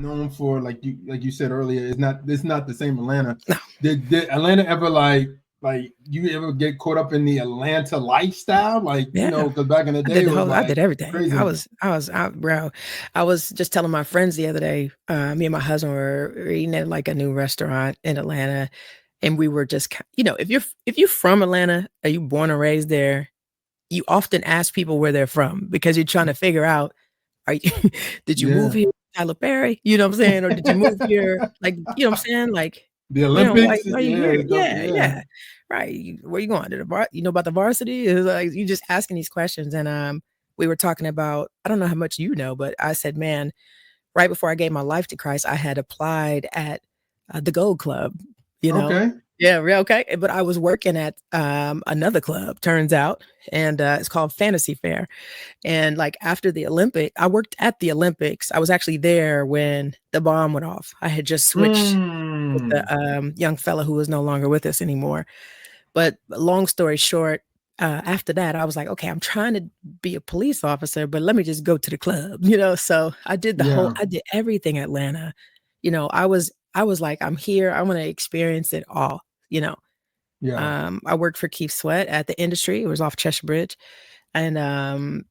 known for, like you said earlier, it's not the same Atlanta. No. Did Atlanta ever like you ever get caught up in the Atlanta lifestyle? Like, Yeah. because back in the I did day it was I like did everything. craziness. Bro. I was just telling my friends the other day, me and my husband were eating at like a new restaurant in Atlanta. And we were just, if you're from Atlanta, are you born and raised there? You often ask people where they're from because you're trying to figure out, are you, did you move Yeah. here, Tyler Perry? You know what I'm saying? Or did you move here? Like, you know what I'm saying? Like, The why Olympics, are you here? yeah, Yeah, yeah. yeah. Right. Where you going? To the you know about the varsity? It's like you just asking these questions. And we were talking about, I don't know how much you know, but I said, man, right before I gave my life to Christ, I had applied at the Gold Club, you know? Okay. Yeah, real okay. But I was working at another club, turns out, and it's called Fantasy Fair. And like after the Olympic, I worked at the Olympics. I was actually there when the bomb went off. I had just switched with the Mm. young fella who was no longer with us anymore. But long story short, after that, I was like, okay, I'm trying to be a police officer, but let me just go to the club, So Yeah. I did everything Atlanta. I was like, I'm here. I want to experience it all, you know. Yeah. I worked for Keith Sweat at the Industry. It was off Cheshire Bridge, and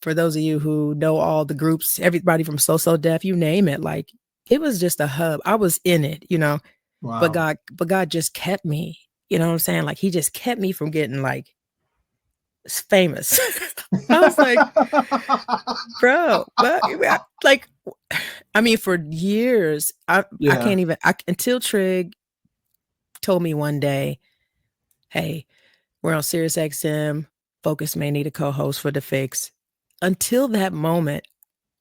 for those of you who know all the groups, everybody from So Def, you name it, like it was just a hub. I was in it, but Wow. God just kept me. You know what I'm saying? Like he just kept me from getting like famous. I was like, bro, but like, I mean, for years, I Yeah. can't even until Trig told me one day, hey, we're on Sirius XM. Focus may need a co-host for The Fix. Until that moment,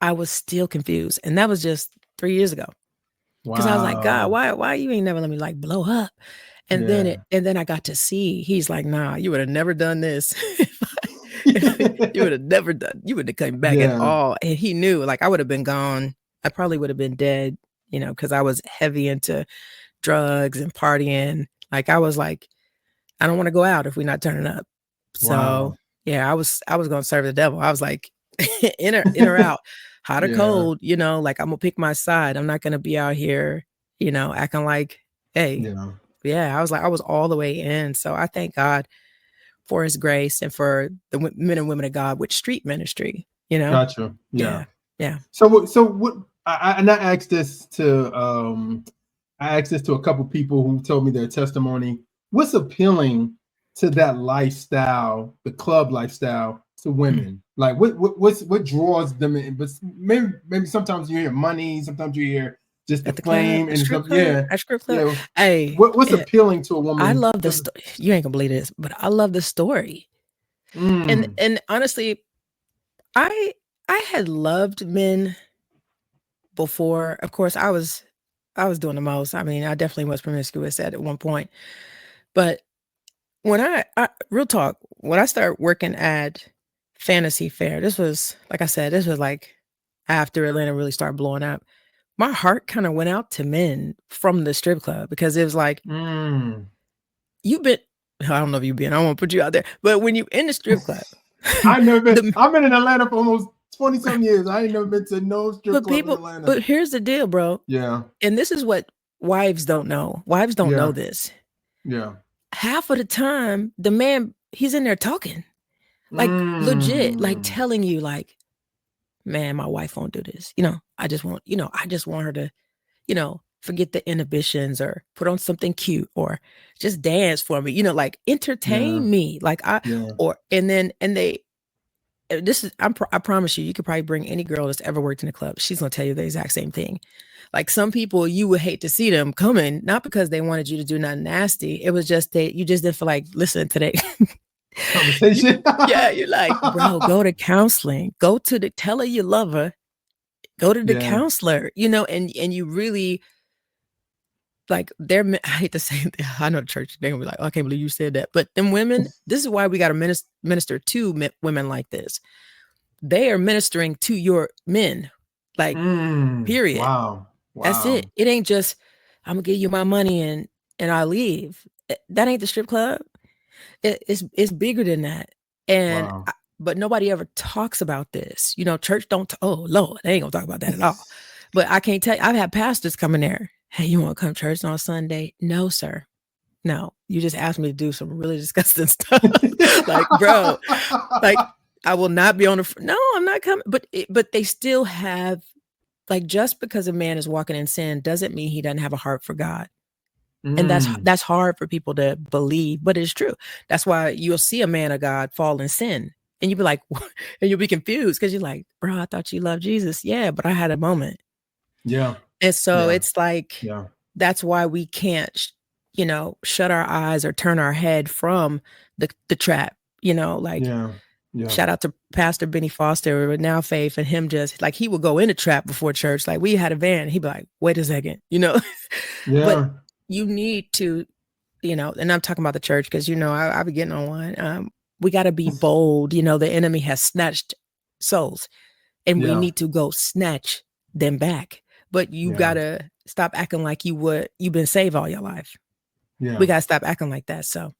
I was still confused. And that was just 3 years ago. Because I was like, God, Wow. why you ain't never let me like blow up? And Yeah. then I got to see, he's like, nah, you would have never done this. You would have never done, you would have come back at Yeah. all. And he knew, like, I would have been gone. I probably would have been dead, because I was heavy into drugs and partying. Like, I was like, I don't want to go out if we're not turning up. So, Wow. yeah, I was going to serve the devil. I was like, in or out, hot or Yeah. cold, like, I'm going to pick my side. I'm not going to be out here, acting like, hey, Yeah. yeah, I was all the way in. So I thank God for his grace and for the men and women of God with street ministry. Gotcha. Yeah. Yeah. Yeah. So what? And I asked this to a couple people who told me their testimony. What's appealing to that lifestyle, the club lifestyle, to Mm. women? Like what draws them in? But maybe sometimes you hear money, sometimes you hear just the At the club, flame at and strip stuff. club, Yeah, at strip club. yeah. Hey, What's appealing to a I woman? love this. You ain't gonna believe this, but I love the story. Mm, And honestly, I I had loved men before. Of course, I was doing the most. I mean, I definitely was promiscuous at one point. But when I real talk, when I started working at Fantasy Fair, this was like I said, this was like after Atlanta really started blowing up. My heart kind of went out to men from the strip club because it was like, mm. you've been, I don't know if you've been, I don't want to put you out there, but when you in the strip club, I never been. the I've been in Atlanta for almost 20 some years. I ain't never been to no strip club in Atlanta. but here's the deal, bro. Yeah, And this is what wives don't know. Wives don't know yeah, this. yeah. Half of the time, the man, he's in there talking, like legit, like Mm, telling you, like, man, my wife won't do this. I just want her to, forget the inhibitions or put on something cute or just dance for me, like yeah, entertain me. Like yeah, and they, this is, I promise you, you could probably bring any girl that's ever worked in a club. She's going to tell you the exact same thing. Like some people, you would hate to see them coming, not because they wanted you to do nothing nasty. It was just that you just didn't feel like listening to that. conversation. Yeah, you're like, bro, go to counseling. Go to tell her you love her. Go to the Yeah, counselor, and you really like I hate to say it, I know the church, they're gonna be like, oh, I can't believe you said that. But them women, this is why we got to minister to women like this. They are ministering to your men, like, period. wow, That's it. wow. It ain't just, I'm gonna give you my money and I leave. That ain't the strip club. It's bigger than that. And Wow. but nobody ever talks about this. Church don't. Oh Lord, they ain't gonna talk about that at all. But I can't tell you, I've had pastors come in there. Hey, you want to come to church on Sunday? No, sir. No, you just asked me to do some really disgusting stuff. Like, bro, like I will not be on the. No, I'm not coming. But they still have, like, just because a man is walking in sin doesn't mean he doesn't have a heart for God. And that's hard for people to believe, but it's true. That's why you'll see a man of God fall in sin, and you'll be like, and you'll be confused because you're like, bro, I thought you loved Jesus. Yeah, but I had a moment. Yeah. And so Yeah. it's like, Yeah. that's why we can't, shut our eyes or turn our head from the trap, like, Yeah. Yeah. shout out to Pastor Benny Foster with Now Faith, and him just like, he would go in the trap before church. Like, we had a van. He'd be like, wait a second, Yeah. But you need to, and I'm talking about the church because, I'll be getting on one. We got to be bold. The enemy has snatched souls, and we need to go snatch them back. But you got to stop acting like you've been saved all your life. Yeah. We got to stop acting like that. So